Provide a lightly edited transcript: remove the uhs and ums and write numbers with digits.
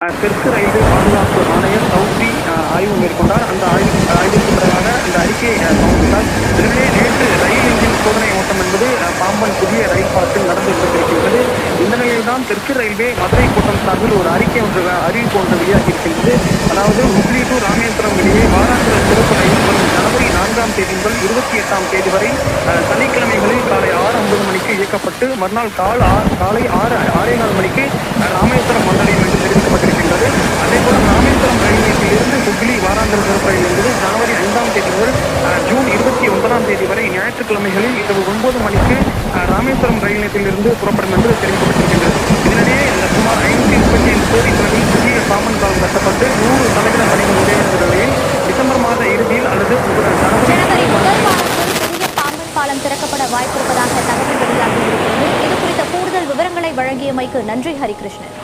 தெற்கு ரயில்வே பாதுகாப்பு ஆணையர் சௌத்ரி ஆய்வு மேற்கொண்டார். அந்த ஆய்விற்கு பிறகாக இந்த அறிக்கை சமர்ப்பித்தார். இதனிடையே நேற்று ரயில் என்ஜின் சோதனை ஓட்டம் என்பது பாம்பன் புதிய ரயில் பாலத்தில் நடந்து முடிந்திருக்கின்றது. இந்த நிலையில்தான் தெற்கு ரயில்வே மதுரை கோட்டம் சார்பில் ஒரு அறிவிப்பு ஒன்று வெளியாகி இருக்கின்றது. அதாவது ஹுப்ளி டு ராமேஸ்வரம் இடையே வாராந்திர சிறப்பு ரயில் வரும் ஜனவரி 4ஆம் தேதி முதல் 28ஆம் தேதி வரை சனிக்கிழமைகளில் காலை 6:50 மணிக்கு இயக்கப்பட்டு மறுநாள் காலை 6:45 மணிக்கு ராமேஸ்வரம் வந்தடையும் என்று தெரிவிக்கப்பட்டிருக்கின்றது. அதேபோல ராமேஸ்வரம் ரயில் நிலையத்திலிருந்து ஹுப்ளி வாராந்திர சிறப்பு ரயில் என்பது ஜனவரி 5ஆம் தேதி முதல் ஜூன் 29ஆம் தேதி வரை ஞாயிற்றுக்கிழமைகளில் இரவு 9 மணிக்கு ராமேஸ்வரம் ரயில் நிலையத்திலிருந்து புறப்படும் என்று தெரிவிக்கப்பட்டிருக்கின்றது. இதனிடையே சுமார் 535 கோடி செலவில் புதிய பாம்பன் பாலம் கட்டப்பட்டு 100% பணிகள் நிறைவேற்ற நிலையில் டிசம்பர் மாத இறுதியில் அல்லது ஜனவரி முதல் வாரத்தில் புதிய பாம்பன் பாலம் திறக்கப்பட வாய்ப்பிருப்பதாக தகவல் வெளியாகியிருக்கிறது. இது குறித்த கூடுதல் விவரங்களை வழங்கியமைக்கு நன்றி ஹரிகிருஷ்ணன்.